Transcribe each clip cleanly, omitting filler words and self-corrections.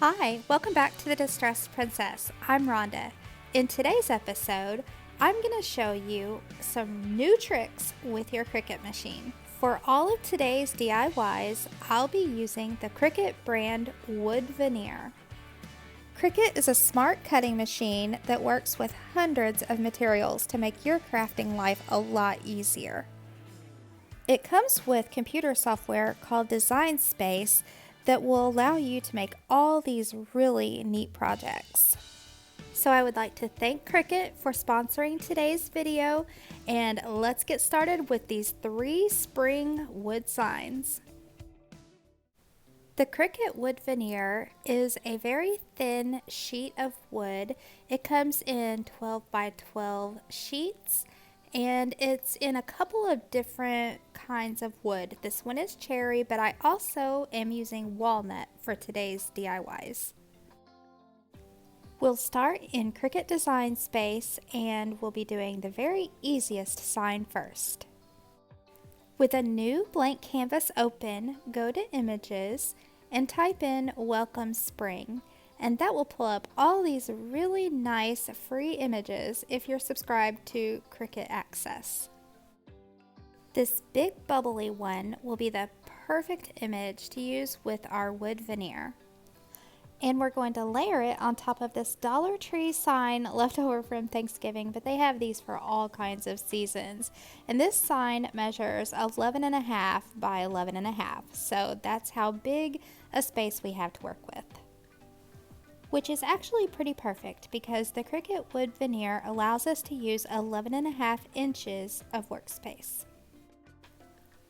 Hi, welcome back to the Distressed Princess. I'm Rhonda. In today's episode, I'm going to show you some new tricks with your Cricut machine. For all of today's DIYs, I'll be using the Cricut brand wood veneer. Cricut is a smart cutting machine that works with hundreds of materials to make your crafting life a lot easier. It comes with computer software called Design Space that will allow you to make all these really neat projects. So I would like to thank Cricut for sponsoring today's video, and let's get started with these 3 spring wood signs. The Cricut wood veneer is a very thin sheet of wood. It comes in 12 by 12 sheets, and it's in a couple of different kinds of wood. This one is cherry, but I also am using walnut for today's DIYs. We'll start in Cricut Design Space, and we'll be doing the very easiest sign first. With a new blank canvas open, go to Images and type in Welcome Spring, and that will pull up all these really nice free images if you're subscribed to Cricut Access. This big bubbly one will be the perfect image to use with our wood veneer. And we're going to layer it on top of this Dollar Tree sign left over from Thanksgiving, but they have these for all kinds of seasons. And this sign measures 11.5 by 11.5, so that's how big a space we have to work with. Which is actually pretty perfect because the Cricut wood veneer allows us to use 11.5 inches of workspace.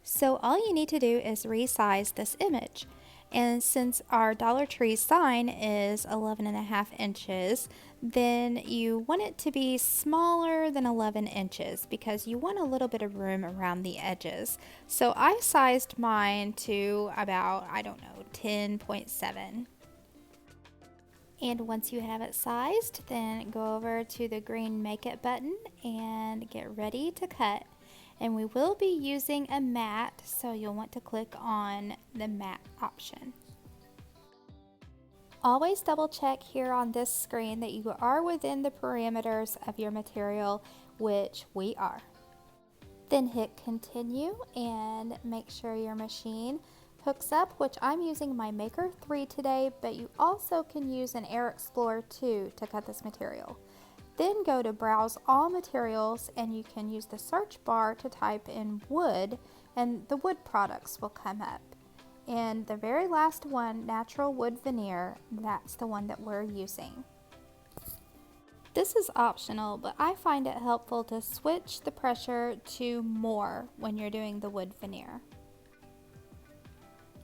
So all you need to do is resize this image. And since our Dollar Tree sign is 11.5 inches, then you want it to be smaller than 11 inches because you want a little bit of room around the edges. So I sized mine to about, 10.7. And once you have it sized, then go over to the green Make It button and get ready to cut. And we will be using a mat, so you'll want to click on the mat option. Always double check here on this screen that you are within the parameters of your material, which we are. Then hit continue and make sure your machine hooks up, which I'm using my Maker 3 today, but you also can use an Air Explorer 2 to cut this material. Then go to Browse All Materials, and you can use the search bar to type in wood, and the wood products will come up. And the very last one, Natural Wood Veneer, that's the one that we're using. This is optional, but I find it helpful to switch the pressure to more when you're doing the wood veneer.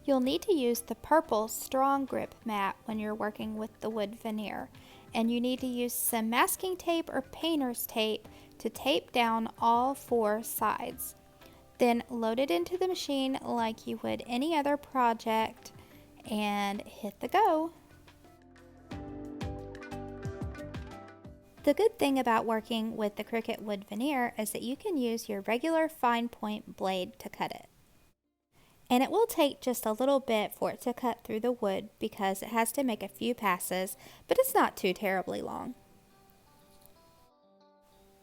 You'll need to use the purple strong grip mat when you're working with the wood veneer, and you need to use some masking tape or painter's tape to tape down all 4 sides. Then load it into the machine like you would any other project and hit the go. The good thing about working with the Cricut wood veneer is that you can use your regular fine point blade to cut it. And it will take just a little bit for it to cut through the wood because it has to make a few passes, but it's not too terribly long.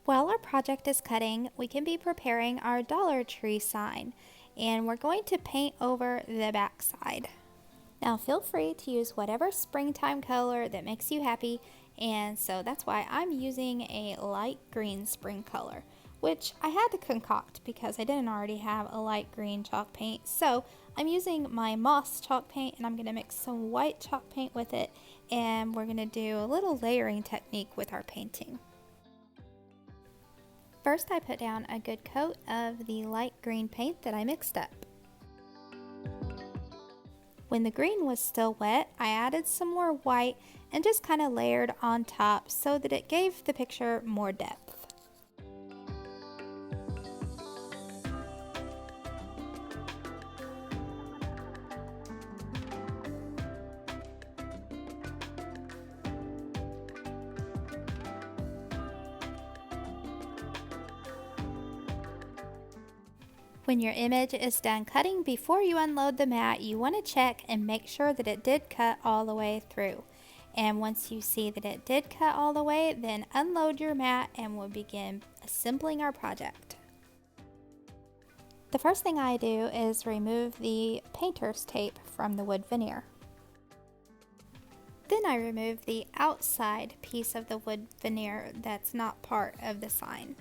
While our project is cutting, we can be preparing our Dollar Tree sign, and we're going to paint over the back side. Now feel free to use whatever springtime color that makes you happy, and so that's why I'm using a light green spring color, which I had to concoct because I didn't already have a light green chalk paint. So I'm using my moss chalk paint, and I'm going to mix some white chalk paint with it, and we're going to do a little layering technique with our painting. First, I put down a good coat of the light green paint that I mixed up. When the green was still wet, I added some more white and just kind of layered on top so that it gave the picture more depth. When your image is done cutting, before you unload the mat, you want to check and make sure that it did cut all the way through. And once you see that it did cut all the way, then unload your mat and we'll begin assembling our project. The first thing I do is remove the painter's tape from the wood veneer. Then I remove the outside piece of the wood veneer that's not part of the sign.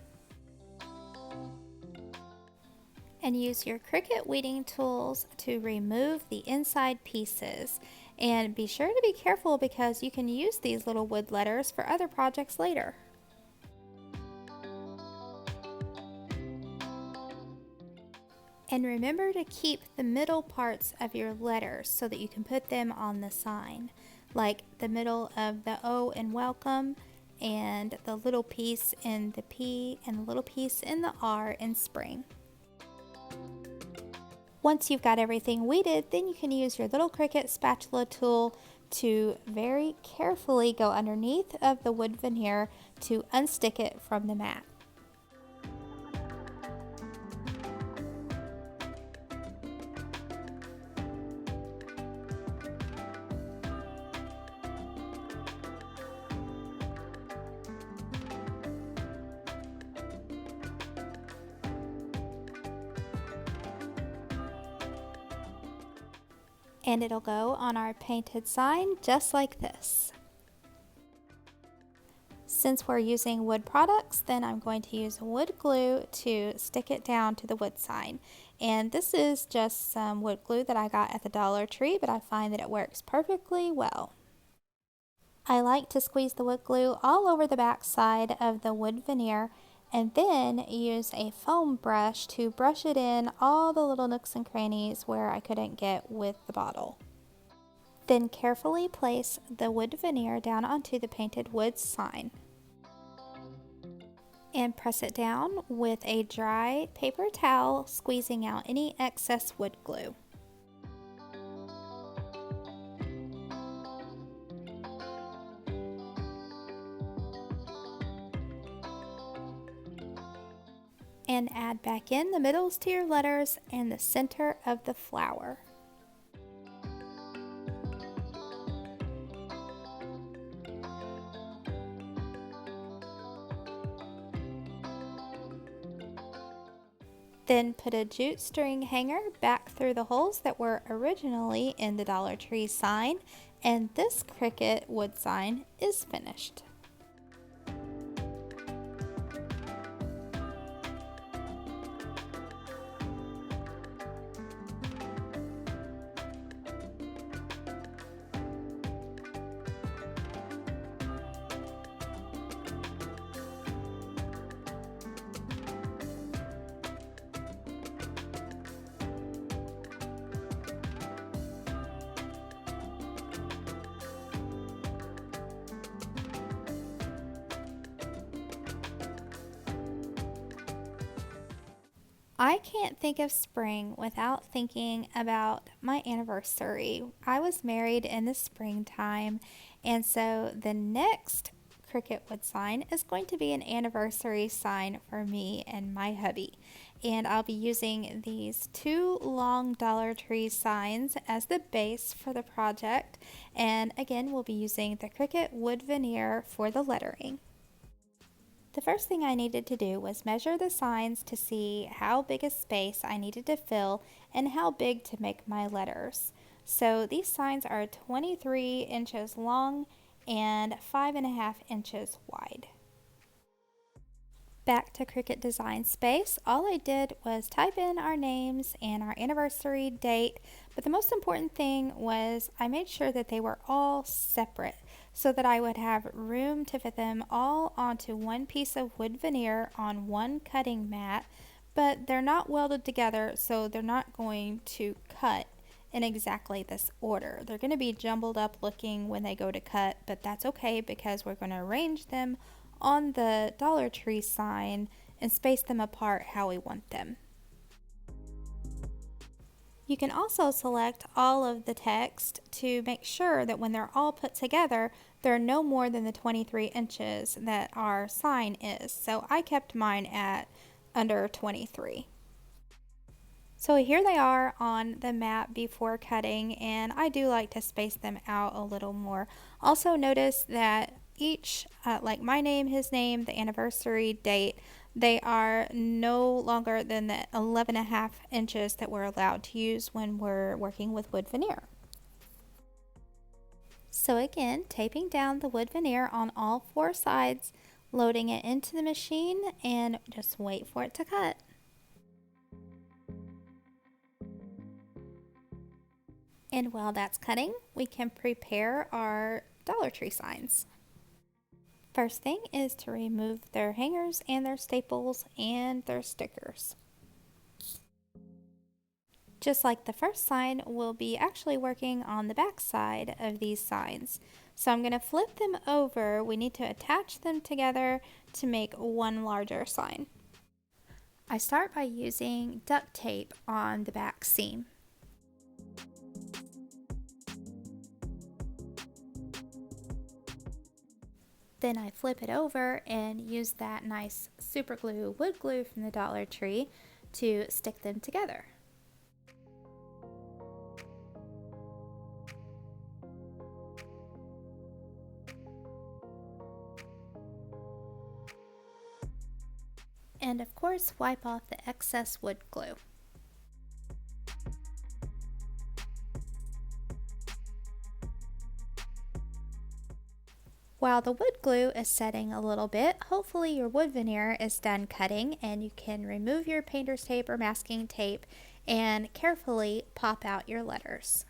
And use your Cricut weeding tools to remove the inside pieces. And be sure to be careful because you can use these little wood letters for other projects later. And remember to keep the middle parts of your letters so that you can put them on the sign, like the middle of the O in welcome, and the little piece in the P, and the little piece in the R in spring. Once you've got everything weeded, then you can use your little Cricut spatula tool to very carefully go underneath of the wood veneer to unstick it from the mat. And it'll go on our painted sign just like this. Since we're using wood products, then I'm going to use wood glue to stick it down to the wood sign. And this is just some wood glue that I got at the Dollar Tree, but I find that it works perfectly well. I like to squeeze the wood glue all over the back side of the wood veneer and then use a foam brush to brush it in all the little nooks and crannies where I couldn't get with the bottle. Then carefully place the wood veneer down onto the painted wood sign and press it down with a dry paper towel, squeezing out any excess wood glue. And add back in the middles to your letters and the center of the flower. Then put a jute string hanger back through the holes that were originally in the Dollar Tree sign, and this Cricut wood sign is finished. I can't think of spring without thinking about my anniversary. I was married in the springtime, and so the next Cricut wood sign is going to be an anniversary sign for me and my hubby. And I'll be using these two long Dollar Tree signs as the base for the project. And again, we'll be using the Cricut wood veneer for the lettering. The first thing I needed to do was measure the signs to see how big a space I needed to fill and how big to make my letters. So these signs are 23 inches long and 5.5 inches wide. Back to Cricut Design Space, all I did was type in our names and our anniversary date, but the most important thing was I made sure that they were all separate so that I would have room to fit them all onto one piece of wood veneer on one cutting mat, but they're not welded together, so they're not going to cut in exactly this order. They're going to be jumbled up looking when they go to cut, but that's okay because we're going to arrange them on the Dollar Tree sign and space them apart how we want them. You can also select all of the text to make sure that when they're all put together, they're no more than the 23 inches that our sign is. So I kept mine at under 23. So here they are on the mat before cutting, and I do like to space them out a little more. Also notice that each, like my name, his name, the anniversary date, they are no longer than the 11.5 inches that we're allowed to use when we're working with wood veneer. So again, taping down the wood veneer on all 4 sides, loading it into the machine, and just wait for it to cut. And while that's cutting, we can prepare our Dollar Tree signs. First thing is to remove their hangers and their staples and their stickers. Just like the first sign, we'll be actually working on the back side of these signs. So I'm going to flip them over. We need to attach them together to make one larger sign. I start by using duct tape on the back seam. Then I flip it over and use that nice super glue, wood glue from the Dollar Tree to stick them together. And of course, wipe off the excess wood glue. While the wood glue is setting a little bit, hopefully your wood veneer is done cutting and you can remove your painter's tape or masking tape and carefully pop out your letters.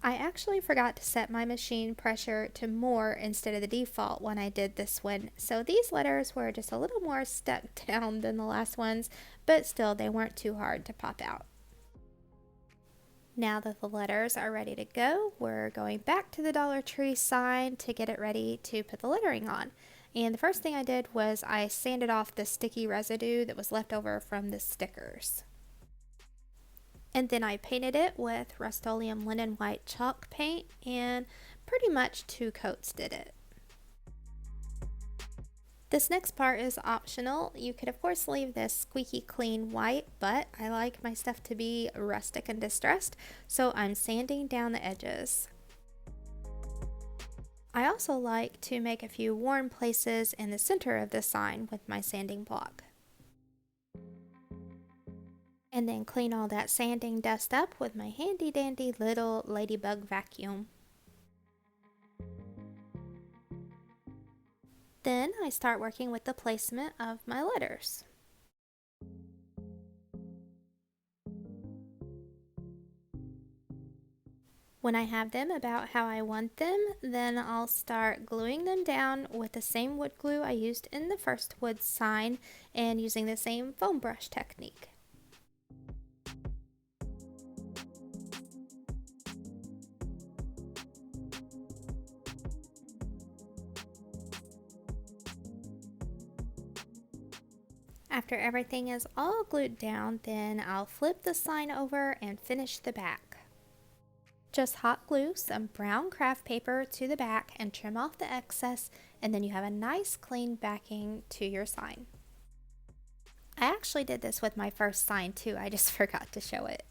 I actually forgot to set my machine pressure to more instead of the default when I did this one, so these letters were just a little more stuck down than the last ones, but still they weren't too hard to pop out. Now that the letters are ready to go, we're going back to the Dollar Tree sign to get it ready to put the lettering on. And the first thing I did was I sanded off the sticky residue that was left over from the stickers. And then I painted it with Rust-Oleum Linen White chalk paint, and pretty much 2 coats did it. This next part is optional. You could of course leave this squeaky clean white, but I like my stuff to be rustic and distressed, so I'm sanding down the edges. I also like to make a few worn places in the center of the sign with my sanding block. And then clean all that sanding dust up with my handy dandy little ladybug vacuum. Then I start working with the placement of my letters. When I have them about how I want them, then I'll start gluing them down with the same wood glue I used in the first wood sign and using the same foam brush technique. After everything is all glued down, then I'll flip the sign over and finish the back. Just hot glue some brown craft paper to the back and trim off the excess, and then you have a nice clean backing to your sign. I actually did this with my first sign too, I just forgot to show it.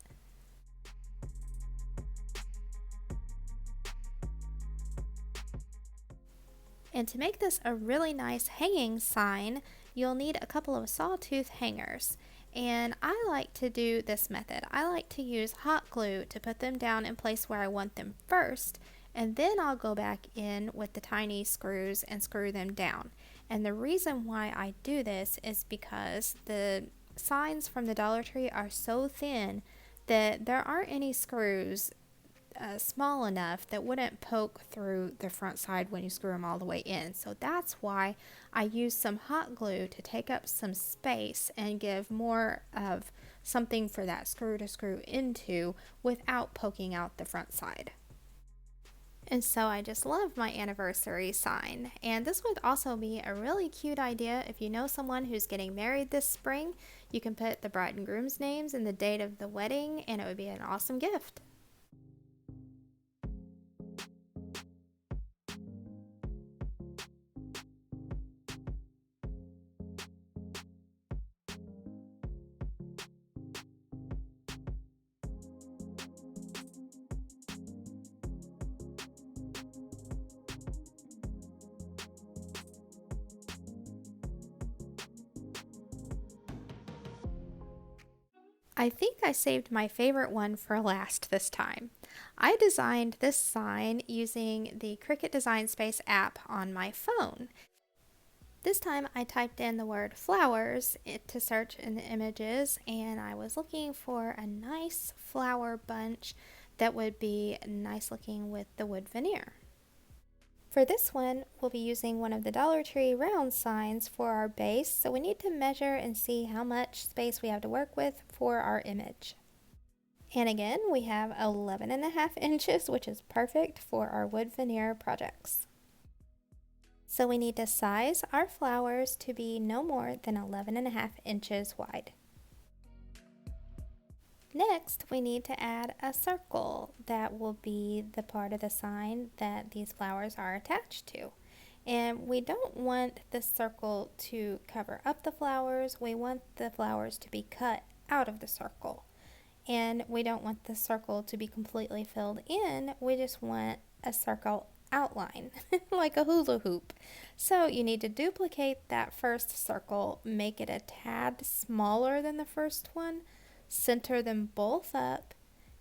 And to make this a really nice hanging sign, you'll need a couple of sawtooth hangers. And I like to do this method. I like to use hot glue to put them down in place where I want them first, and then I'll go back in with the tiny screws and screw them down. And the reason why I do this is because the signs from the Dollar Tree are so thin that there aren't any screws small enough that wouldn't poke through the front side when you screw them all the way in. So that's why I use some hot glue to take up some space and give more of something for that screw to screw into without poking out the front side. And so I just love my anniversary sign. And this would also be a really cute idea if you know someone who's getting married this spring. You can put the bride and groom's names and the date of the wedding, and it would be an awesome gift. I think I saved my favorite one for last this time. I designed this sign using the Cricut Design Space app on my phone. This time I typed in the word flowers to search in the images, and I was looking for a nice flower bunch that would be nice looking with the wood veneer. For this one, we'll be using one of the Dollar Tree round signs for our base, so we need to measure and see how much space we have to work with for our image. And again, we have 11.5 inches, which is perfect for our wood veneer projects. So we need to size our flowers to be no more than 11.5 inches wide. Next, we need to add a circle that will be the part of the sign that these flowers are attached to. And we don't want the circle to cover up the flowers. We want the flowers to be cut out of the circle. And we don't want the circle to be completely filled in. We just want a circle outline, like a hula hoop. So you need to duplicate that first circle, make it a tad smaller than the first one, center them both up,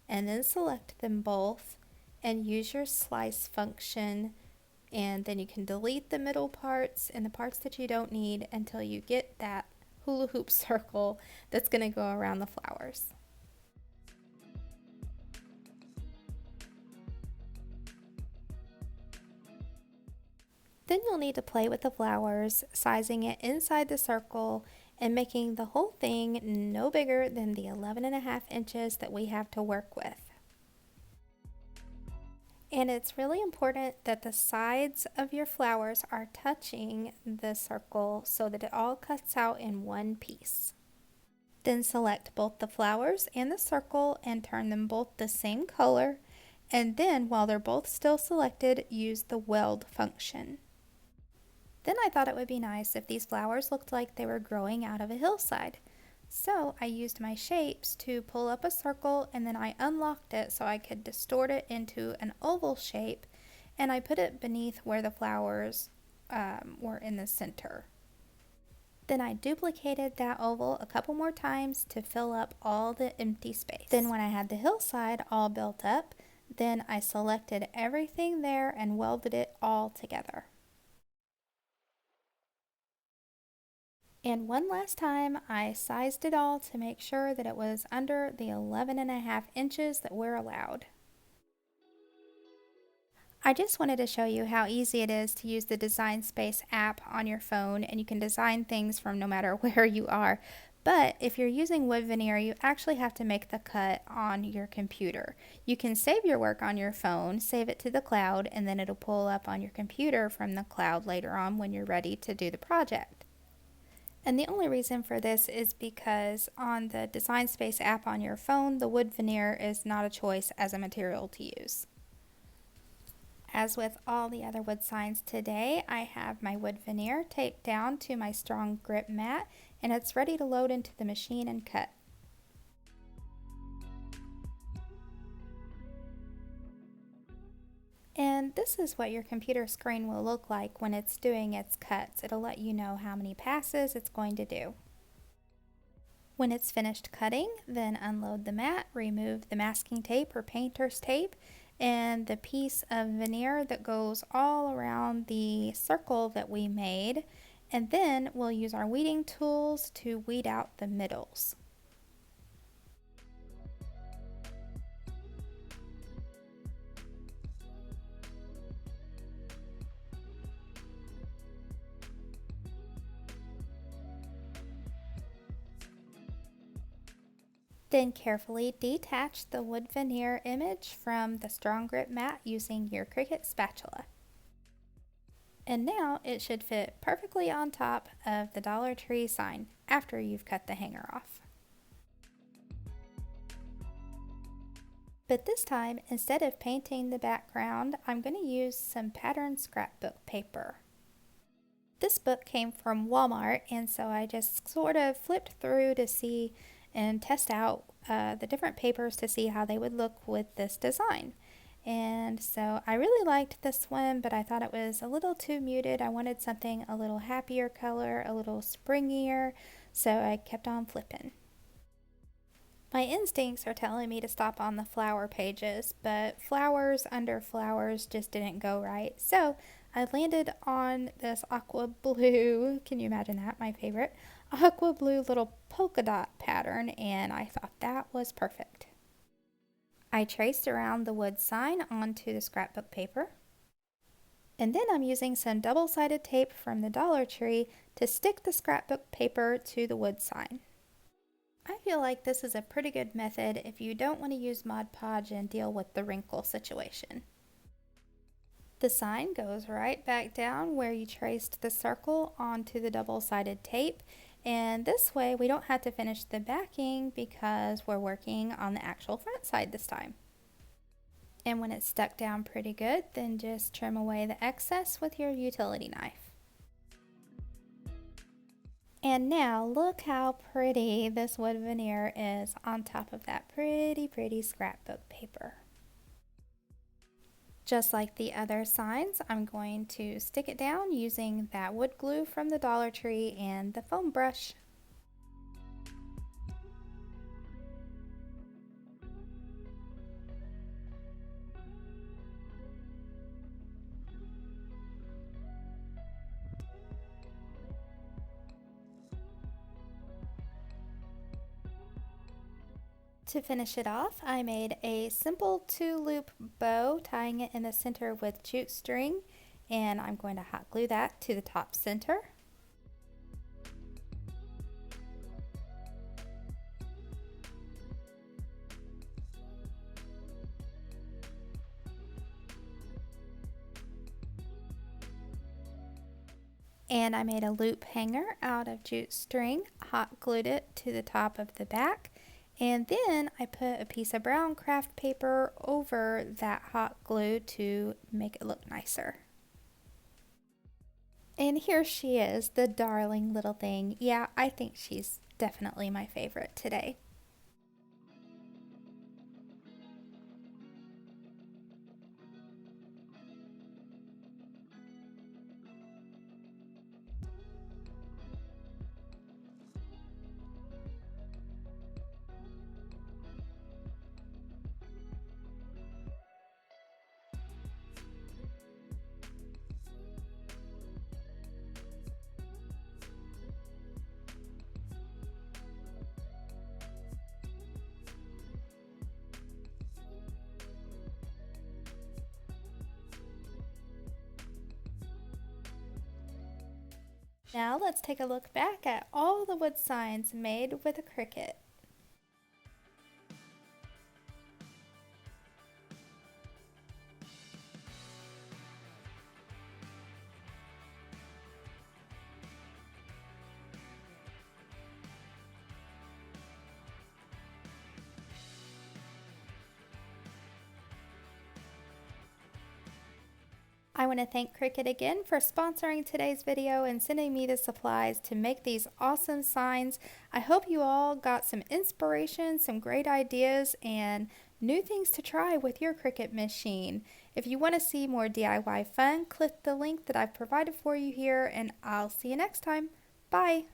and then select them both and use your slice function, and then you can delete the middle parts and the parts that you don't need until you get that hula hoop circle that's going to go around the flowers. Then you'll need to play with the flowers, sizing it inside the circle and making the whole thing no bigger than the 11.5 inches that we have to work with. And it's really important that the sides of your flowers are touching the circle so that it all cuts out in one piece. Then select both the flowers and the circle and turn them both the same color. And then while they're both still selected, use the weld function. Then I thought it would be nice if these flowers looked like they were growing out of a hillside. So I used my shapes to pull up a circle, and then I unlocked it so I could distort it into an oval shape, and I put it beneath where the flowers were in the center. Then I duplicated that oval a couple more times to fill up all the empty space. Then when I had the hillside all built up, then I selected everything there and welded it all together. And one last time, I sized it all to make sure that it was under the 11.5 inches that we're allowed. I just wanted to show you how easy it is to use the Design Space app on your phone, and you can design things from no matter where you are. But if you're using wood veneer, you actually have to make the cut on your computer. You can save your work on your phone, save it to the cloud, and then it'll pull up on your computer from the cloud later on when you're ready to do the project. And the only reason for this is because on the Design Space app on your phone, the wood veneer is not a choice as a material to use. As with all the other wood signs today, I have my wood veneer taped down to my strong grip mat, and it's ready to load into the machine and cut. And this is what your computer screen will look like when it's doing its cuts. It'll let you know how many passes it's going to do. When it's finished cutting, then unload the mat, remove the masking tape or painter's tape, and the piece of veneer that goes all around the circle that we made, and then we'll use our weeding tools to weed out the middles. Then carefully detach the wood veneer image from the strong grip mat using your Cricut spatula. And now it should fit perfectly on top of the Dollar Tree sign after you've cut the hanger off. But this time, instead of painting the background, I'm going to use some pattern scrapbook paper. This book came from Walmart, and so I just sort of flipped through to see and test out the different papers to see how they would look with this design. And so I really liked this one, but I thought it was a little too muted. I wanted something a little happier color, a little springier, so I kept on flipping. My instincts are telling me to stop on the flower pages, but flowers under flowers just didn't go right. So I landed on this aqua blue, can you imagine that? My favorite, aqua blue little polka dot pattern, and I thought that was perfect. I traced around the wood sign onto the scrapbook paper. And then I'm using some double-sided tape from the Dollar Tree to stick the scrapbook paper to the wood sign. I feel like this is a pretty good method if you don't want to use Mod Podge and deal with the wrinkle situation. The sign goes right back down where you traced the circle onto the double-sided tape, and this way we don't have to finish the backing because we're working on the actual front side this time. And when it's stuck down pretty good, then just trim away the excess with your utility knife. And now look how pretty this wood veneer is on top of that pretty scrapbook paper. Just like the other signs, I'm going to stick it down using that wood glue from the Dollar Tree and the foam brush. To finish it off, I made a simple 2-loop bow, tying it in the center with jute string, and I'm going to hot glue that to the top center. And I made a loop hanger out of jute string, hot glued it to the top of the back, and then I put a piece of brown craft paper over that hot glue to make it look nicer. And here she is, the darling little thing. Yeah, I think she's definitely my favorite today. Now let's take a look back at all the wood signs made with a Cricut. I want to thank Cricut again for sponsoring today's video and sending me the supplies to make these awesome signs. I hope you all got some inspiration, some great ideas, and new things to try with your Cricut machine. If you want to see more DIY fun, click the link that I've provided for you here, and I'll see you next time. Bye!